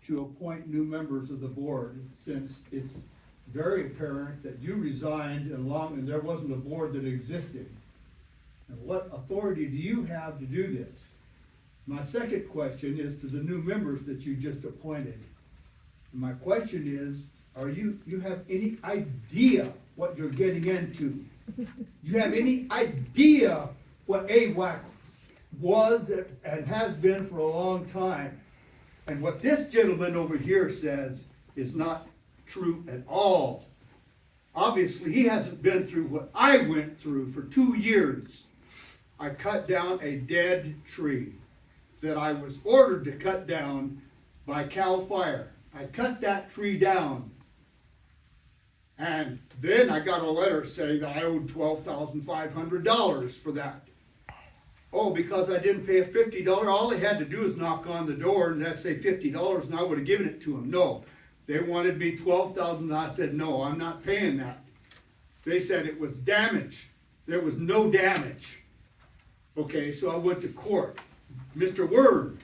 to appoint new members of the board, since it's very apparent that you resigned and there wasn't a board that existed. And what authority do you have to do this? My second question is to the new members that you just appointed. And my question is, you have any idea what you're getting into? You have any idea what AWAC was and has been for a long time? And what this gentleman over here says is not true at all. Obviously, he hasn't been through what I went through for 2 years. I cut down a dead tree that I was ordered to cut down by CAL FIRE. I cut that tree down. And then I got a letter saying that I owed $12,500 for that. Oh, because I didn't pay a $50, all they had to do is knock on the door and that say $50 and I would have given it to them. No, they wanted me $12,000 and I said, no, I'm not paying that. They said it was damage. There was no damage. Okay, so I went to court. Mr. Worm,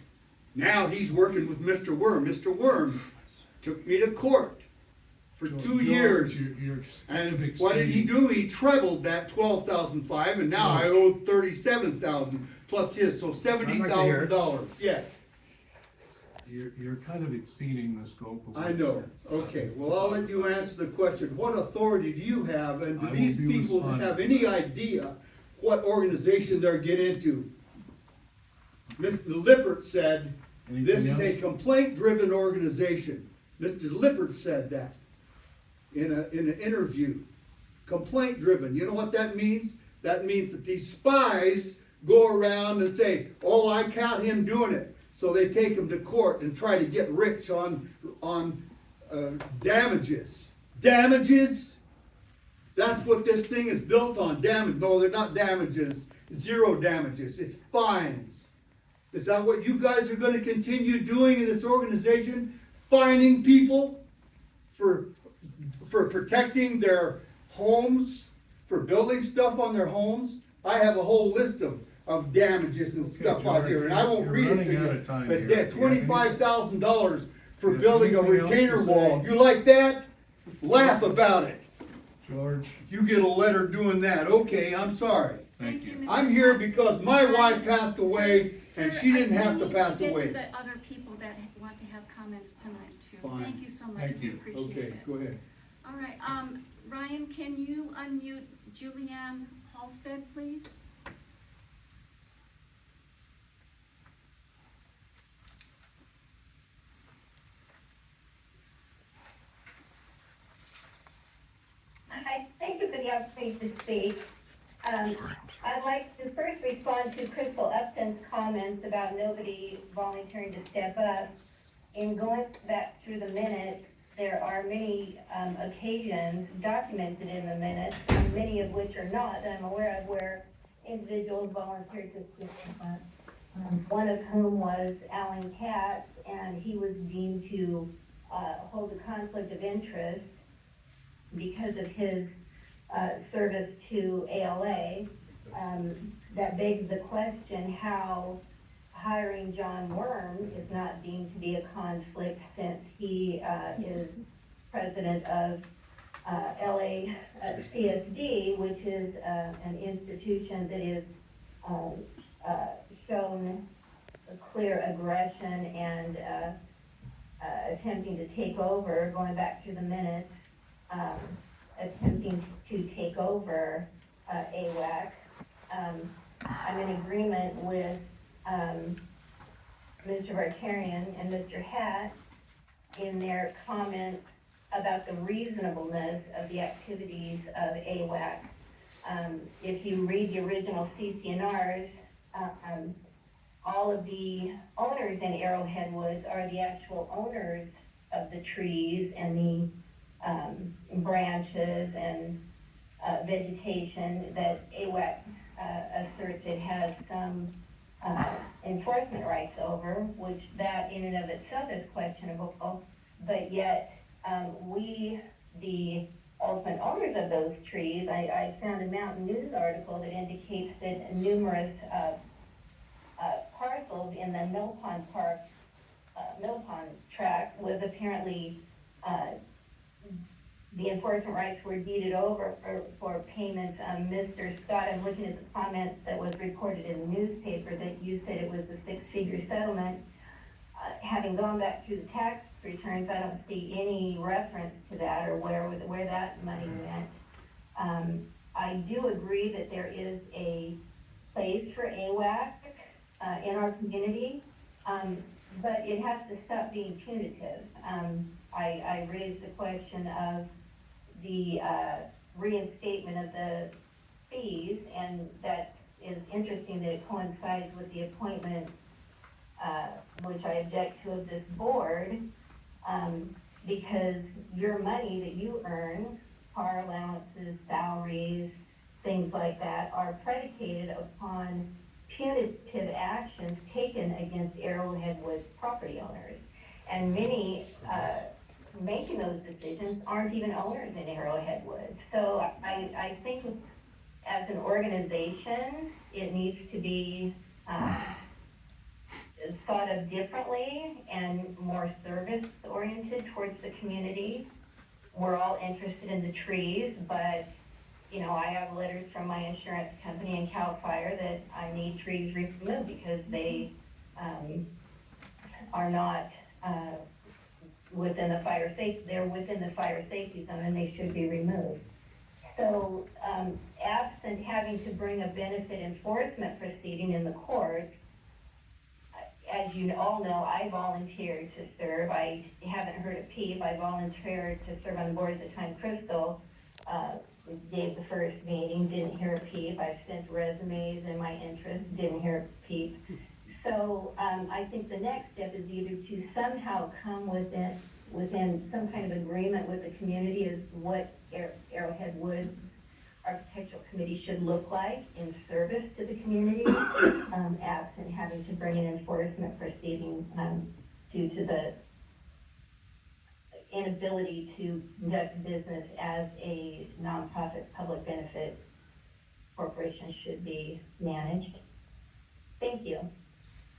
now he's working with Mr. Worm. Mr. Worm took me to court for 2 years. And what did he do? He trebled that $12,500 and now I owe $37,000 plus his, so $70,000. Yes. You're kind of exceeding the scope of. I know. Okay, well, I'll let you answer the question. What authority do you have, and do these people have any idea what organization they're getting into? Mr. Lippert said, this is a complaint-driven organization. Mr. Lippert said that in an interview. Complaint-driven. You know what that means? That means that these spies go around and say, oh, I caught him doing it. So they take him to court and try to get rich on damages. Damages? That's what this thing is built on. Damage. No, they're not damages. Zero damages. It's fines. Is that what you guys are going to continue doing in this organization? Fining people for protecting their homes, for building stuff on their homes? I have a whole list of damages and stuff out here, and I won't read it to you. But that $25,000 for building a retainer wall. You like that? Laugh about it. George. You get a letter doing that. Okay, I'm sorry. Thank you. I'm here because my wife passed away, and she didn't have to pass away. We need to get to the other people that want to have comments tonight too. Fine. Thank you so much. Thank you. We appreciate it. Okay, go ahead. All right, Ryan, can you unmute Julianne Halstead, please? Hi, thank you for the opportunity to speak. I'd like to first respond to Crystal Upton's comments about nobody volunteering to step up. In going back through the minutes, there are many occasions documented in the minutes, many of which are not, that I'm aware of, where individuals volunteered to step up. One of whom was Alan Katz, and he was deemed to hold a conflict of interest because of his service to ALA. That begs the question how hiring John Worm is not deemed to be a conflict, since he is president of LA CSD, which is an institution that is shown a clear aggression and attempting to take over, going back through the minutes, attempting to take over AWAC. I'm in agreement with Mr. Vartarian and Mr. Hatt in their comments about the reasonableness of the activities of AWAC. If you read the original CCNRs, all of the owners in Arrowhead Woods are the actual owners of the trees and the branches and vegetation that AWAC asserts it has some enforcement rights over, which that in and of itself is questionable, but yet we, the ultimate owners of those trees, I found a Mountain News article that indicates that numerous parcels in the Mill Pond Park, Mill Pond tract was apparently, the enforcement rights were deeded over for payments. Mr. Scott, I'm looking at the comment that was reported in the newspaper that you said it was a six-figure settlement. Having gone back through the tax returns, I don't see any reference to that or where that money went. I do agree that there is a place for AWAC in our community, but it has to stop being punitive. I raised the question of the reinstatement of the fees, and that is interesting that it coincides with the appointment, which I object to, of this board, because your money that you earn, car allowances, salaries, things like that, are predicated upon punitive actions taken against Arrowhead Woods property owners. And many, making those decisions aren't even owners in Arrowhead Woods. So I think as an organization, it needs to be, thought of differently and more service-oriented towards the community. We're all interested in the trees, but, you know, I have letters from my insurance company and CAL FIRE that I need trees removed because they are not within the they're within the fire safety zone and they should be removed. So, absent having to bring a benefit enforcement proceeding in the courts, as you all know, I volunteered to serve. I haven't heard a peep. I volunteered to serve on the board at the time. Crystal gave the first meeting, didn't hear a peep. I've sent resumes and my interest, didn't hear a peep. So I think the next step is either to somehow come within some kind of agreement with the community as what Arrowhead Woods Architectural Committee should look like in service to the community, absent having to bring an enforcement proceeding due to the inability to conduct business as a nonprofit public benefit corporation should be managed. Thank you.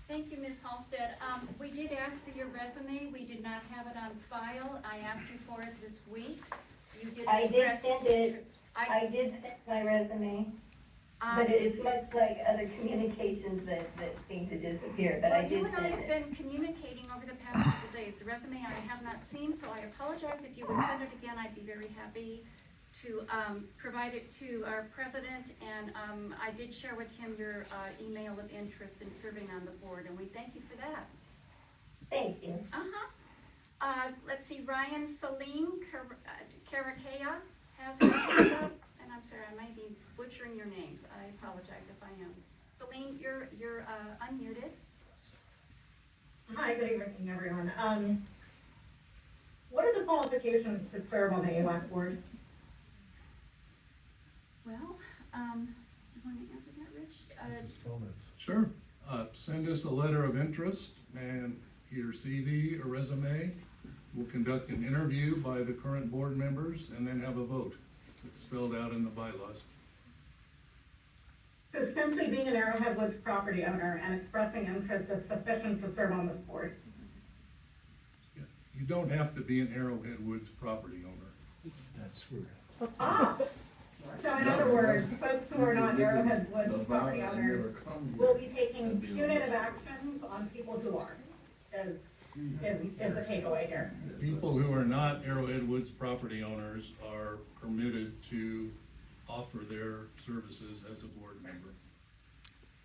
Thank you, Ms. Halstead. We did ask for your resume. We did not have it on file. I asked you for it this week. You did. I did send it. I did send my resume, but it's much like other communications that seem to disappear, but I did send You and I have it. been communicating over the past couple days. The resume I have not seen, so I apologize. If you would send it again, I'd be very happy to provide it to our president. And I did share with him your email of interest in serving on the board, and we thank you for that. Thank you. Let's see, Ryan Salim Karakaya has her hand up, and I'm sorry, I might be butchering your names. I apologize if I am. Salim, you're unmuted. Hi, good evening, everyone. What are the qualifications to serve on the AWAC board? Well, do you want to answer that, Rich? Sure. Send us a letter of interest and your CV or resume. We'll conduct an interview by the current board members and then have a vote. It's spelled out in the bylaws. So simply being an Arrowhead Woods property owner and expressing interest is sufficient to serve on this board? You don't have to be an Arrowhead Woods property owner. That's weird. Ah, so in other words, folks who are not Arrowhead Woods property owners will be taking punitive actions on people who are, is the takeaway here. People who are not Arrowhead Woods property owners are permitted to offer their services as a board member.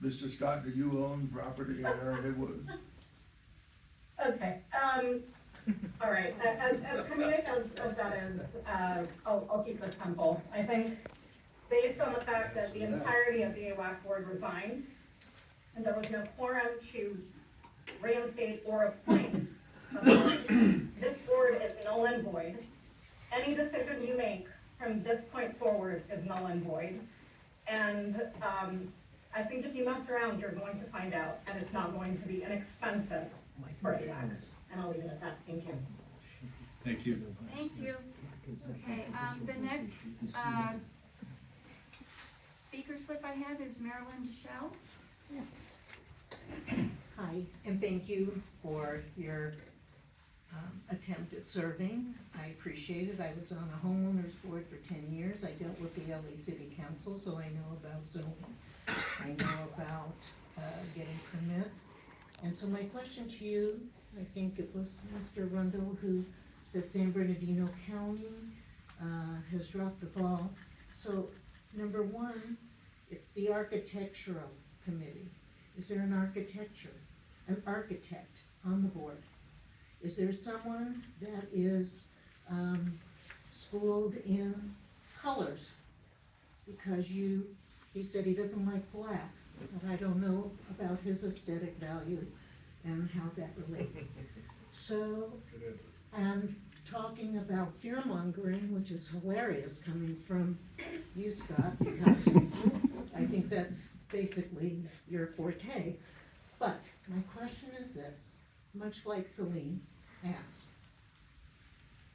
Mr. Scott, do you own property in Arrowhead Woods? Okay, all right, as comedic as that is, I'll keep this simple. I think based on the fact that the entirety of the AWAC board resigned, and there was no quorum to reinstate or appoint a board, this board is null and void. Any decision you make from this point forward is null and void. And I think if you mess around, you're going to find out, and it's not going to be inexpensive for AWAC. And I'll leave it at that. Thank you. Thank you. Thank you. Okay, the next speaker slip I have is Marilyn Deschelle. Hi, and thank you for your attempt at serving. I appreciate it. I was on a homeowners board for 10 years. I dealt with the LA City Council, so I know about zoning. I know about getting permits. And so my question to you, I think it was Mr. Rundle who said San Bernardino County has dropped the ball. So, number one, it's the architectural committee. Is there an architect on the board? Is there someone that is schooled in colors? Because he said he doesn't like black, but I don't know about his aesthetic value and how that relates. So, and talking about fear mongering, which is hilarious coming from you, Scott, because I think that's basically your forte. But my question is this, much like Celine asked.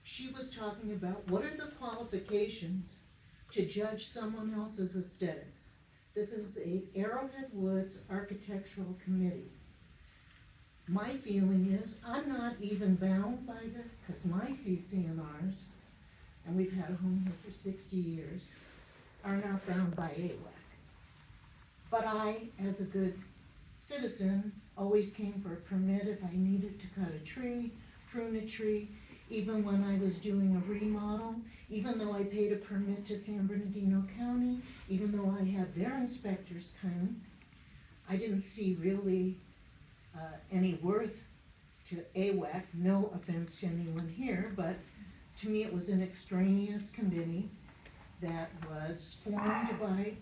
She was talking about what are the qualifications to judge someone else's aesthetics. This is a Arrowhead Woods Architectural Committee. My feeling is I'm not even bound by this because my CCNRs, and we've had a home here for 60 years, are not bound by AWAC. But I, as a good citizen, always came for a permit if I needed to cut a tree, prune a tree, even when I was doing a remodel, even though I paid a permit to San Bernardino County, even though I had their inspectors come, I didn't see really any worth to AWAC, no offense to anyone here, but to me it was an extraneous committee that was formed by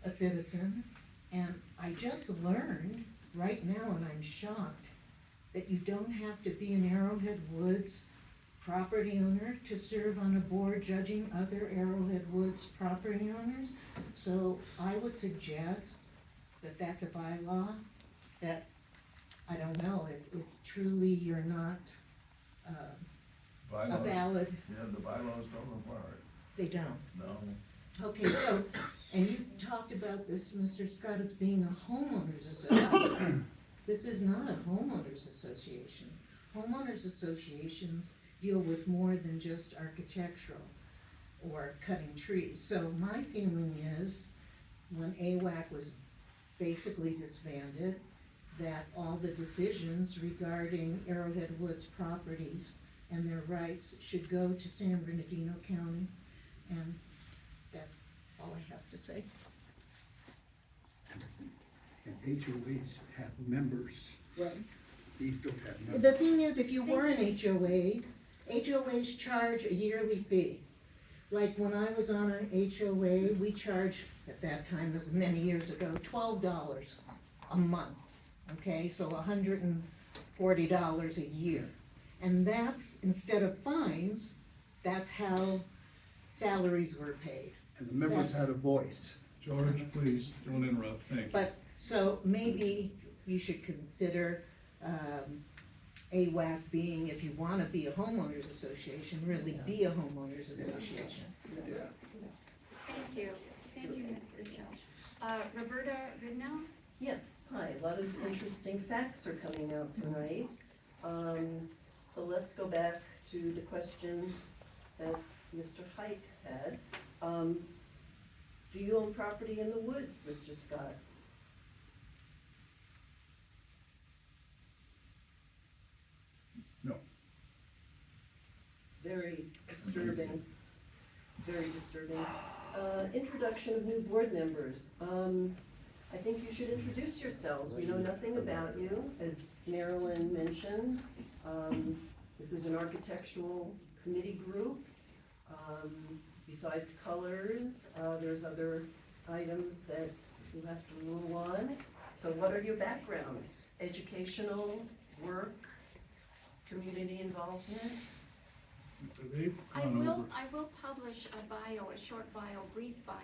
a citizen, and I just learned right now, and I'm shocked, that you don't have to be an Arrowhead Woods property owner to serve on a board judging other Arrowhead Woods property owners. So I would suggest that that's a bylaw, that, I don't know, if truly you're not a Bylaws? valid, Yeah, the bylaws don't require it. they don't. No. Okay, so, and you talked about this, Mr. Scott, as being a homeowners association. This is not a homeowners association. Homeowners associations deal with more than just architectural or cutting trees. So my feeling is, when AWAC was basically disbanded, that all the decisions regarding Arrowhead Woods properties and their rights should go to San Bernardino County, and that's all I have to say. And HOAs have members. Right. These don't have members. The thing is, if you were an HOA, HOAs charge a yearly fee. Like when I was on an HOA, we charged, at that time, this was many years ago, $12 a month, okay? So $140 a year. And that's, instead of fines, that's how salaries were paid. And the members had a voice. George, please, don't interrupt, thank you. But, so maybe you should consider, AWAC being, if you wanna be a homeowners association, really be a homeowners association. Yeah. Thank you, Ms. Bishop. Roberta Goodnow? Yes, hi, a lot of interesting facts are coming out tonight. So let's go back to the question that Mr. Hike had. Do you own property in the woods, Mr. Scott? No. Very disturbing, very disturbing. Introduction of new board members. I think you should introduce yourselves. We know nothing about you, as Marilyn mentioned. This is an architectural committee group. Besides colors, there's other items that you have to rule on. So what are your backgrounds? Educational, work, community involvement? They've I gone over. will publish a bio, a short bio, brief bio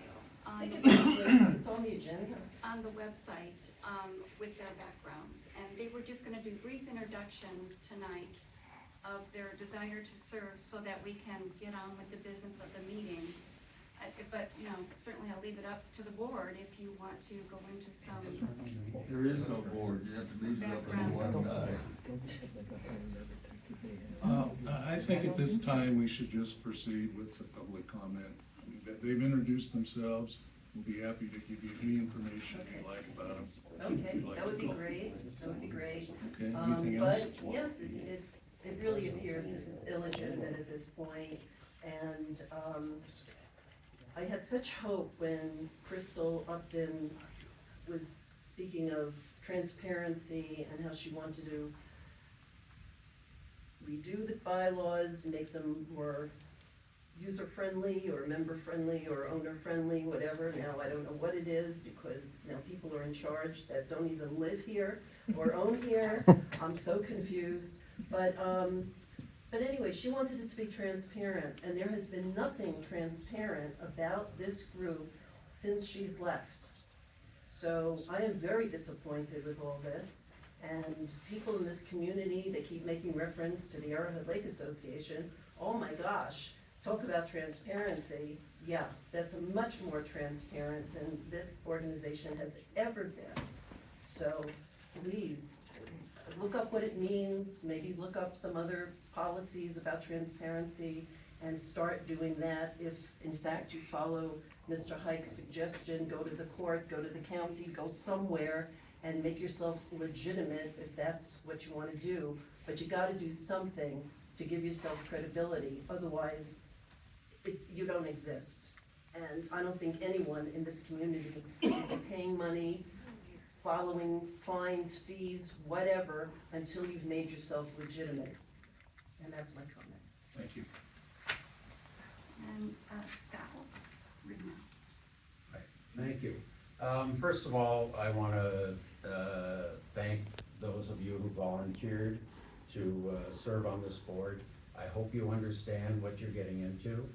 on It's on the agenda. on the website, with their backgrounds. And they were just gonna do brief introductions tonight of their desire to serve so that we can get on with the business of the meeting. But, you know, certainly I'll leave it up to the board if you want to go into some, There is no board, you have to leave it up to one guy. think at this time, we should just proceed with the public comment. I mean, they've introduced themselves. We'll be happy to give you any information you'd like about them. Okay, that would be great, that would be great. Okay, anything else? But yes, it really appears this is illegitimate at this point, and, I had such hope when Crystal Upton was speaking of transparency and how she wanted to redo the bylaws, make them more user-friendly or member-friendly or owner-friendly, whatever. Now, I don't know what it is, because now people are in charge that don't even live here or own here. I'm so confused, but anyway, she wanted it to be transparent, and there has been nothing transparent about this group since she's left. So I am very disappointed with all this, and people in this community, they keep making reference to the Arrowhead Lake Association. Oh my gosh, talk about transparency. Yeah, that's much more transparent than this organization has ever been. So please, look up what it means, maybe look up some other policies about transparency, and start doing that. If in fact you follow Mr. Hike's suggestion, go to the court, go to the county, go somewhere and make yourself legitimate if that's what you wanna do. But you gotta do something to give yourself credibility, otherwise you don't exist. And I don't think anyone in this community should be paying money, following fines, fees, whatever, until you've made yourself legitimate. And that's my comment. Thank you. And, Scott, Reno. Thank you. First of all, I want to thank those of you who volunteered to serve on this board. I hope you understand what you're getting into.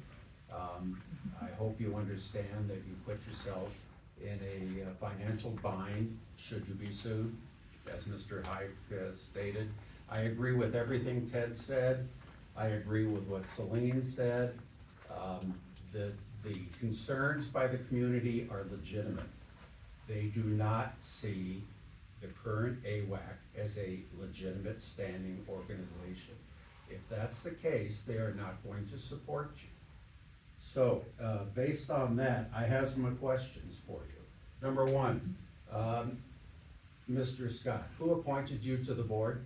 I hope you understand that you put yourself in a financial bind should you be sued, as Mr. Hike stated. I agree with everything Ted said. I agree with what Celine said. The concerns by the community are legitimate. They do not see the current AWAC as a legitimate standing organization. If that's the case, they are not going to support you. So, based on that, I have some questions for you. Number one, Mr. Scott, who appointed you to the board?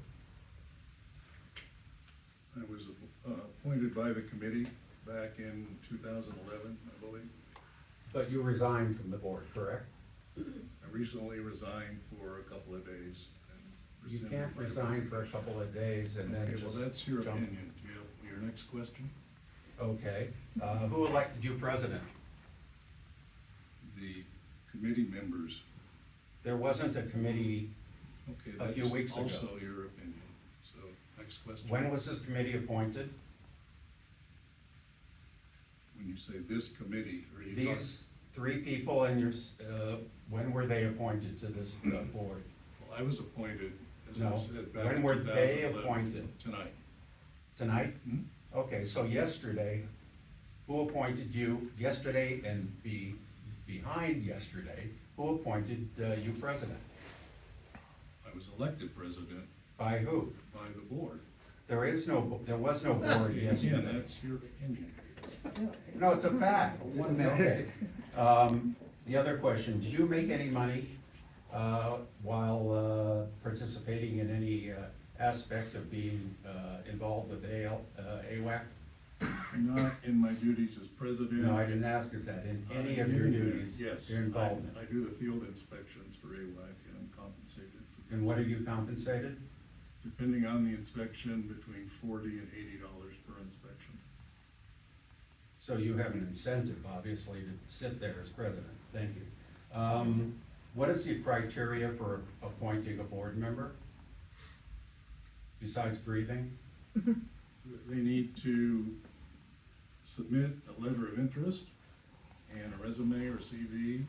I was appointed by the committee back in 2011, I believe. But you resigned from the board, correct? I recently resigned for a couple of days. And You rescinded can't my resign for a resignation. couple of days and then Okay, just well, that's your jump. opinion. Do you have your next question? Okay, who elected you president? The committee members. There wasn't a committee, Okay, A few that's weeks ago. also your opinion. So, next question. when was this committee appointed? When you say this committee, are you talking? These three people and when were they appointed to this board? Well, I was appointed, as I No, said, back when in were they 2011. appointed? Tonight. Tonight? Hmm? Okay, so yesterday, who appointed you, yesterday and behind yesterday, who appointed you president? I was elected president By who? by the board. There was no board Again, yesterday. that's your opinion. No, it's a fact. Okay. The other question, did you make any money while participating in any aspect of being involved with AWAC? Not in my duties as president. No, I didn't ask is that in any of your duties, Yes. your involvement? I do the field inspections for AWAC and I'm compensated. And what are you compensated? Depending on the inspection, between $40 and $80 per inspection. So you have an incentive, obviously, to sit there as president. Thank you. What is the criteria for appointing a board member? Besides breathing? They need to submit a letter of interest and a resume or CV.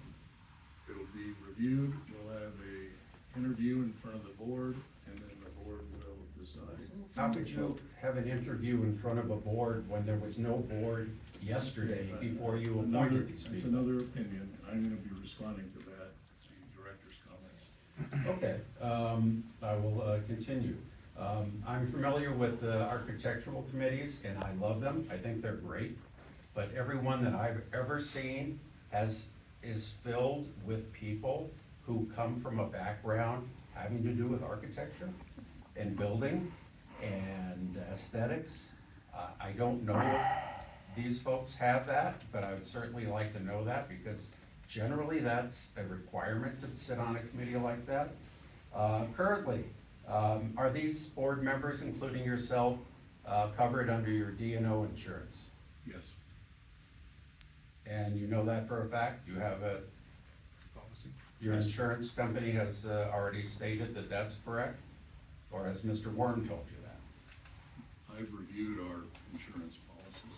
It'll be reviewed, we'll have a interview in front of the board, and then the board will decide. How could you have an interview in front of a board when there was no board yesterday before you appointed these That's people? another opinion, and I'm gonna be responding to that, the director's comments. Okay, I will continue. I'm familiar with the architectural committees, and I love them, I think they're great. But everyone that I've ever seen is filled with people who come from a background having to do with architecture and building and aesthetics. I don't know if these folks have that, but I would certainly like to know that, because generally that's a requirement to sit on a committee like that. Currently, are these board members, including yourself, covered under your D&O insurance? Yes. And you know that for a fact? You have a, Policy? your insurance company has already stated that that's correct? Or has Mr. Warren told you that? I've reviewed our insurance policies.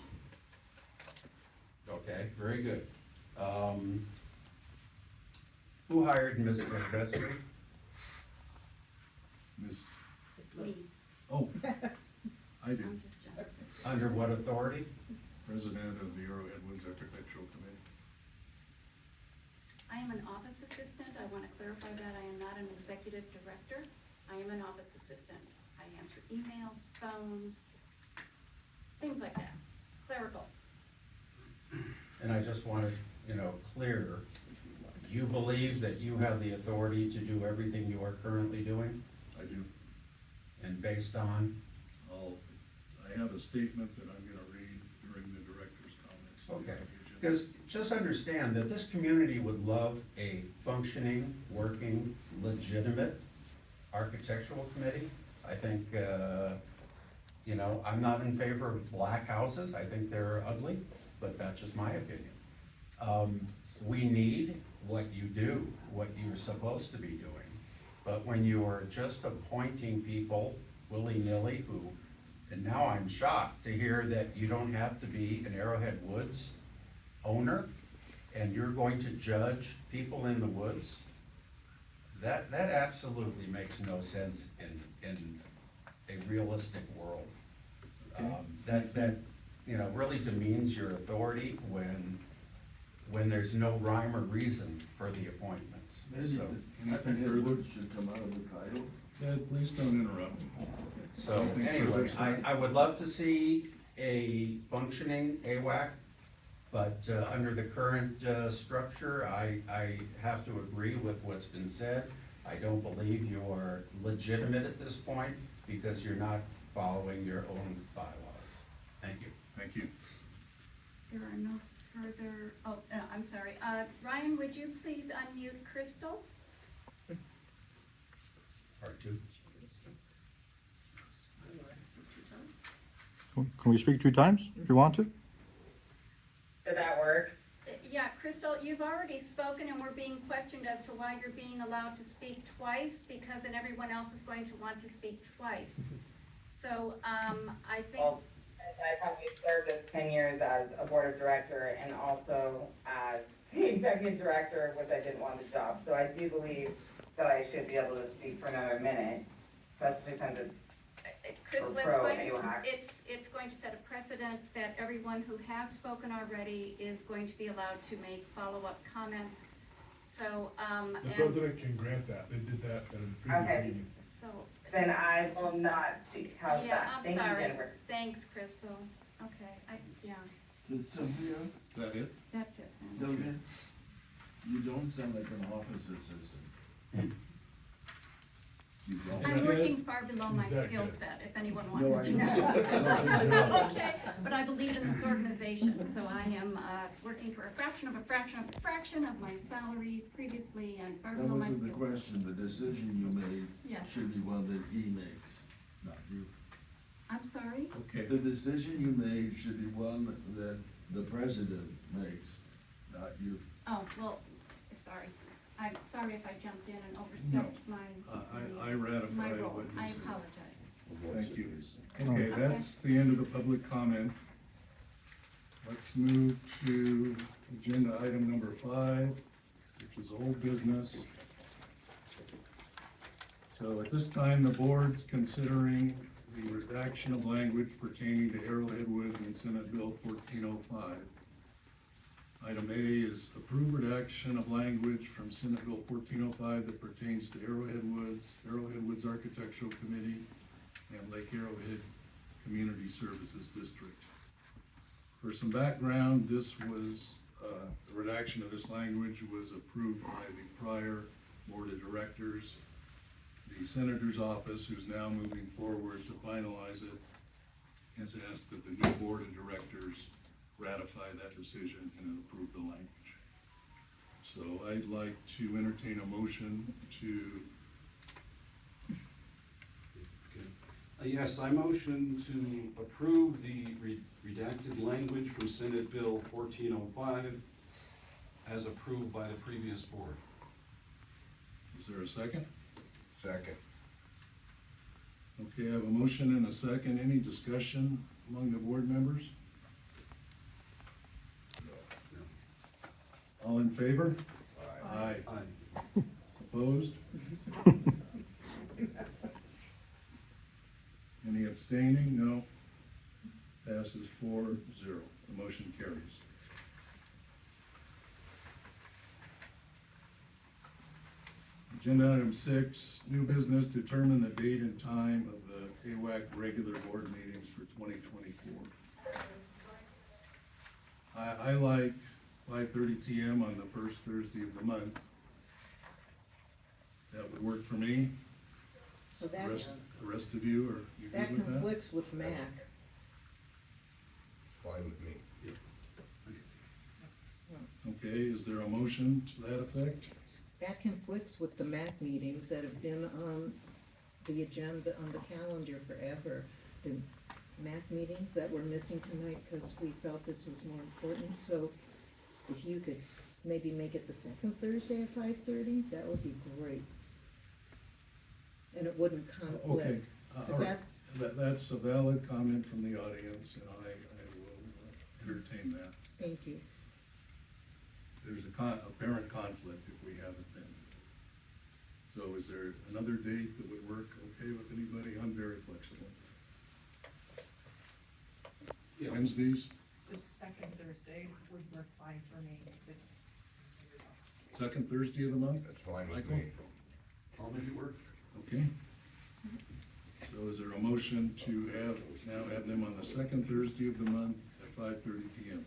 Okay, very good. Who hired Ms. Vestry? Miss, Me, oh, I did, I'm just, Under what authority? President of the Arrowhead Woods Architectural Committee. I am an office assistant. I want to clarify that. I am not an executive director. I am an office assistant. I answer emails, phones, things like that, clerical. And I just wanted, clear, you believe that you have the authority to do everything you are currently doing? I do. And based on? I have a statement that I'm gonna read during the director's comments. Okay, because just understand that this community would love a functioning, working, legitimate architectural committee. I think, I'm not in favor of black houses, I think they're ugly, but that's just my opinion. We need what you do, what you're supposed to be doing. But when you are just appointing people willy-nilly and now I'm shocked to hear that you don't have to be an Arrowhead Woods owner and you're going to judge people in the woods. That absolutely makes no sense in a realistic world. That really demeans your authority when there's no rhyme or reason for the appointments. Maybe So, anything the further? words should come out of the title. Ted, please don't interrupt me. so Anything anyway, further, sir? I would love to see a functioning AWAC, but under the current structure, I have to agree with what's been said. I don't believe you are legitimate at this point because you're not following your own bylaws. Thank you. Thank you. There are no further, I'm sorry. Ryan, would you please unmute Crystal? Part two. Can we speak 2 times if you want to? Did that work? Yeah, Crystal, you've already spoken and we're being questioned as to why you're being allowed to speak twice, because then everyone else is going to want to speak twice. So, I think, Well, I probably served as 10 years as a board of director and also as the executive director, which I didn't want the job. So I do believe that I should be able to speak for another minute, especially since it's, Crystal, Or pro AWAC. it's going to set a precedent that everyone who has spoken already is going to be allowed to make follow-up comments. So, The and, president can grant that, they did that at a previous Okay. meeting. so, then I will not speak. How's yeah, that? I'm Thank you, sorry. Jennifer. Thanks, Crystal. Okay, yeah, So Cynthia, Is that it? that's it then. Sylvia, you don't sound like an office assistant. You don't. I'm working far below my He's that skill good. set, if anyone No, wants I to know. know. Okay, but I believe in this organization, so I am, working for a fraction of a fraction of a fraction of my salary previously and far That below my wasn't the skill set. question, the decision you made Yes. should be one that he makes, not you. I'm sorry? Okay. The decision you made should be one that the president makes, not you. Oh, well, sorry. I'm sorry if I jumped in and overstepped my I ratify my role. what you I said. apologize. Thank you. Okay, that's the end of the public comment. Let's move to agenda item number 5, which is old business. So at this time, the board's considering the redaction of language pertaining to Arrowhead Woods in Senate Bill 1405. Item A is approve redaction of language from Senate Bill 1405 that pertains to Arrowhead Woods Architectural Committee, and Lake Arrowhead Community Services District. For some background, this was, the redaction of this language was approved by the prior board of directors. The senator's office, who's now moving forward to finalize it, has asked that the new board of directors ratify that decision and approve the language. So I'd like to entertain a motion to, Yes, I motion to approve the redacted language from Senate Bill 1405 as approved by the previous board. is there a second? Second. Okay, I have a motion and a second. Any discussion among the board members? All in favor? Aye. Aye. Opposed? Any abstaining? No. Passes 4-0. The motion carries. Agenda item 6, new business, determine the date and time of the AWAC regular board meetings for 2024. I like 5:30 PM on the first Thursday of the month. That would work for me. So that, The rest of you, are you that good with that? conflicts with MAC. Fine with me. Okay, is there a motion to that effect? That conflicts with the MAC meetings that have been on the agenda, on the calendar forever. The MAC meetings that we're missing tonight because we felt this was more important, so if you could maybe make it the second Thursday at 5:30, that would be great. And it wouldn't Okay, conflict, all because right. that's, That's a valid comment from the audience, and I will entertain that. thank you. There's a apparent conflict if we have it then. So is there another date that would work okay with anybody? I'm very flexible. Yeah. Wednesdays, The second Thursday would work fine for me. second Thursday of the month? That's fine with Michael? me. I'll make it work. Okay. So is there a motion to now have them on the second Thursday of the month at 5:30 PM?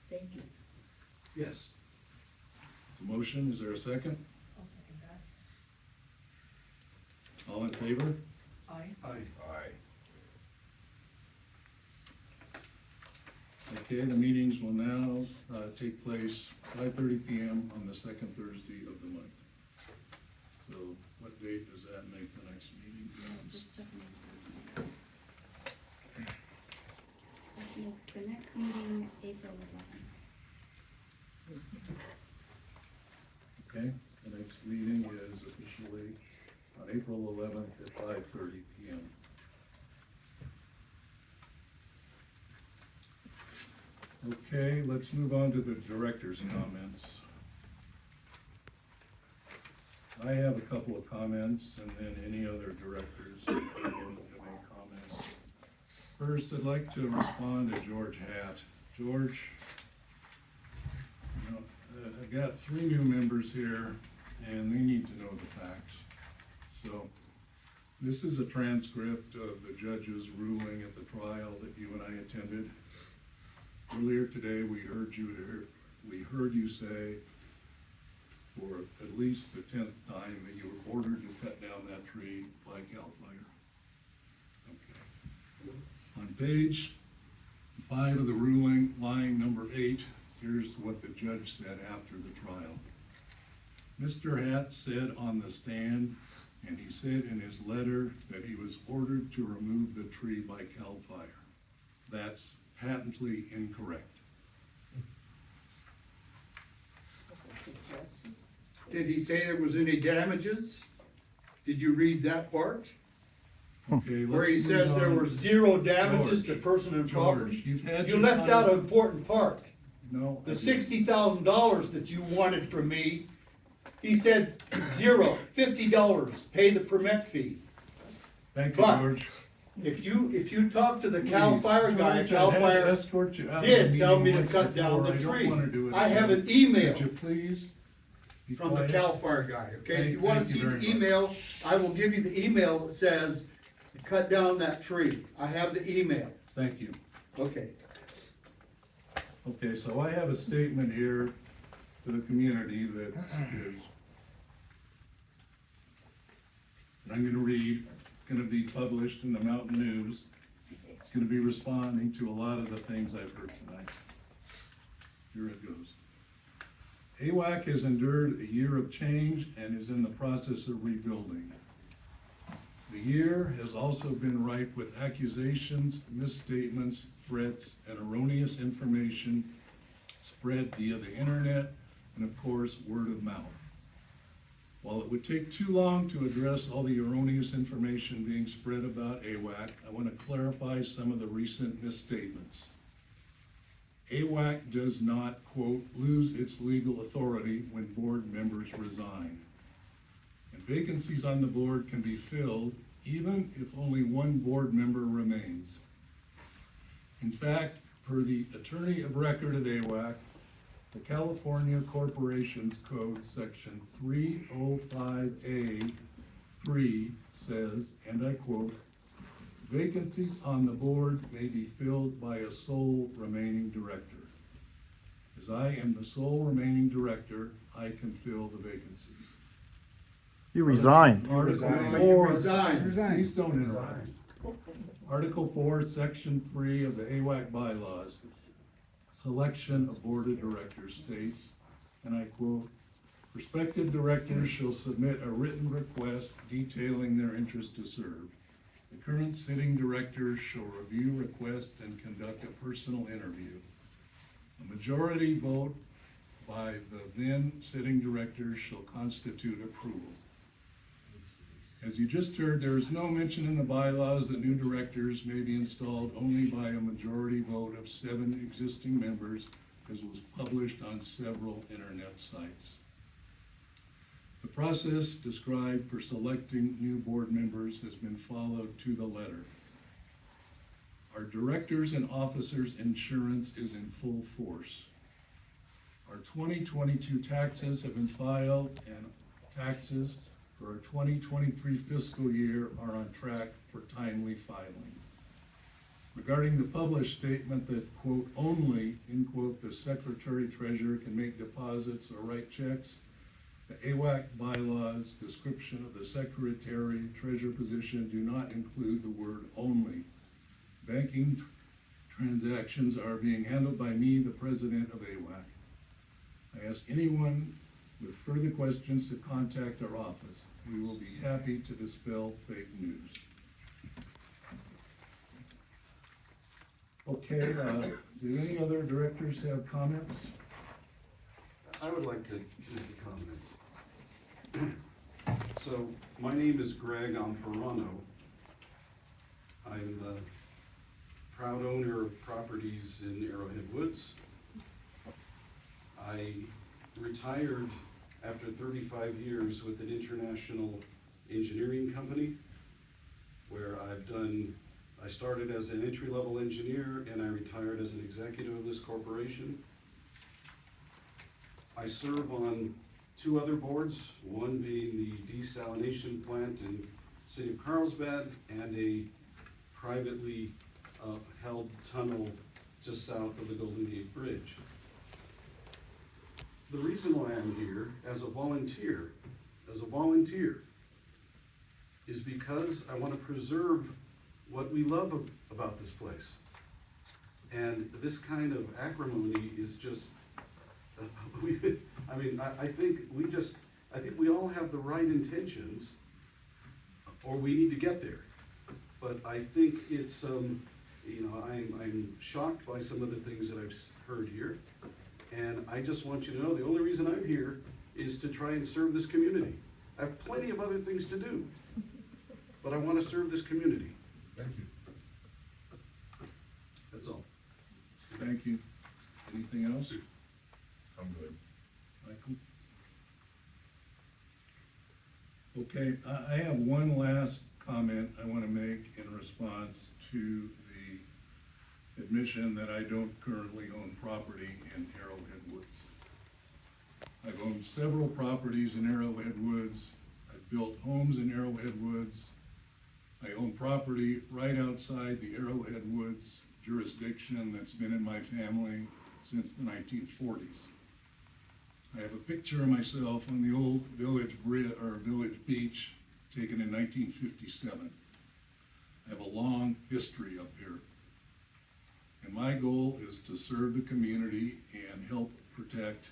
Thank you. Yes. It's a motion, is there a second? I'll second that. All in favor? Aye. Aye. Aye. Okay, the meetings will now take place 5:30 PM on the second Thursday of the month. So what date does that make the next meeting? Just checking. That makes the next meeting April 11th. Okay, the next meeting is officially on April 11th at 5:30 PM. Okay, let's move on to the director's comments. I have a couple of comments, and then any other directors who have any comments. First, I'd like to respond to George Hatt. George, you know, I've got 3 new members here, and they need to know the facts. So, this is a transcript of the judge's ruling at the trial that you and I attended. Earlier today, we heard you say for at least the 10th time that you were ordered to cut down that tree by CAL FIRE. Okay. On page 5 of the ruling, line number 8, here's what the judge said after the trial. Mr. Hatt said on the stand, and he said in his letter, that he was ordered to remove the tree by CAL FIRE. That's patently incorrect. Did he say there was any damages? Did you read that part? Okay, Where he let's says move there on. were 0 damages to George, person and property? George, you've had You your left time. out an important part. No. I The didn't. $60,000 that you wanted from me, he said 0, $50, pay the permit fee. Thank you, But- George. If you talk to the CAL Please, FIRE guy, George, CAL I had to FIRE escort you out of the did tell meeting me to once cut down before. the I don't tree. wanna do it I have again. an email. Would you please? Be from the quiet. CAL FIRE guy, okay? If you wanna Thank see you the very much. email, I will give you the email that says, cut down that tree. I have the email, Thank you. okay. Okay, so I have a statement here to the community that is, and I'm gonna read, it's gonna be published in the Mountain News. It's gonna be responding to a lot of the things I've heard tonight. Here it goes. AWAC has endured a year of change and is in the process of rebuilding. The year has also been rife with accusations, misstatements, threats, and erroneous information spread via the internet and, of course, word of mouth. While it would take too long to address all the erroneous information being spread about AWAC, I want to clarify some of the recent misstatements. AWAC does not, quote, lose its legal authority when board members resign. And vacancies on the board can be filled even if only one board member remains. In fact, per the attorney of record at AWAC, the California Corporations Code, section 305A3 says, and I quote, vacancies on the board may be filled by a sole remaining director. As I am the sole remaining director, I can fill the vacancies. You resigned. Article You 4, resigned. please don't interrupt. Article 4, section 3 of the AWAC bylaws, selection of board of directors states, and I quote, prospective directors shall submit a written request detailing their interest to serve. The current sitting directors shall review request and conduct a personal interview. A majority vote by the then sitting directors shall constitute approval. As you just heard, there is no mention in the bylaws that new directors may be installed only by a majority vote of 7 existing members, as was published on several internet sites. The process described for selecting new board members has been followed to the letter. Our directors and officers insurance is in full force. Our 2022 taxes have been filed, and taxes for our 2023 fiscal year are on track for timely filing. Regarding the published statement that, quote, only, end quote, the secretary treasurer can make deposits or write checks, the AWAC bylaws description of the secretary treasurer position do not include the word only. Banking transactions are being handled by me, the president of AWAC. I ask anyone with further questions to contact our office. We will be happy to dispel fake news. Okay, do any other directors have comments? I would like to make a comment. So, my name is Greg Amparano. I'm the proud owner of properties in Arrowhead Woods. I retired after 35 years with an international engineering company where I started as an entry-level engineer and I retired as an executive of this corporation. I serve on 2 other boards, one being the desalination plant in the city of Carlsbad and a privately held tunnel just south of the Golden Gate Bridge. The reason why I'm here as a volunteer, is because I want to preserve what we love about this place. And this kind of acrimony is just, I think we all have the right intentions, or we need to get there. But I think it's, I'm shocked by some of the things that I've heard here. And I just want you to know, the only reason I'm here is to try and serve this community. I have plenty of other things to do, but I want to serve this community. Thank you. That's all. Thank you. Anything else? I'm good. Michael? Okay, I have one last comment I want to make in response to the admission that I don't currently own property in Arrowhead Woods. I've owned several properties in Arrowhead Woods. I've built homes in Arrowhead Woods. I own property right outside the Arrowhead Woods jurisdiction that's been in my family since the 1940s. I have a picture of myself on the old village beach taken in 1957. I have a long history up here. And my goal is to serve the community and help protect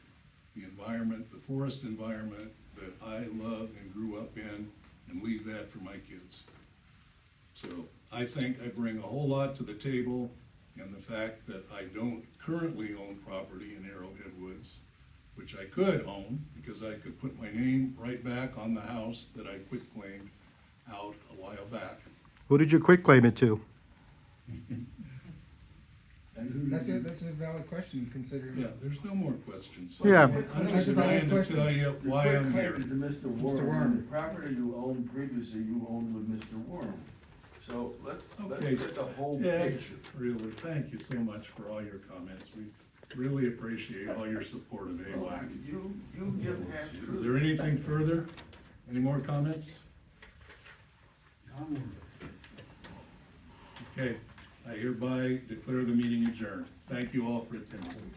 the environment, the forest environment that I love and grew up in, and leave that for my kids. So I think I bring a whole lot to the table, and the fact that I don't currently own property in Arrowhead Woods, which I could own, because I could put my name right back on the house that I quitclaimed out a while back. Who did you quitclaim it to? That's a valid question, considering. Yeah, there's no more questions. So Yeah. I'm just trying to tell you why I'm here. To Mr. Worm, the property you owned previously, you owned with Mr. Worm. So let's Okay. get the whole Yeah, picture. really, thank you so much for all your comments. We really appreciate all your support of AWAC. You give half Is truth. there anything further? Any more comments? Okay, I hereby declare the meeting adjourned. Thank you all for attending.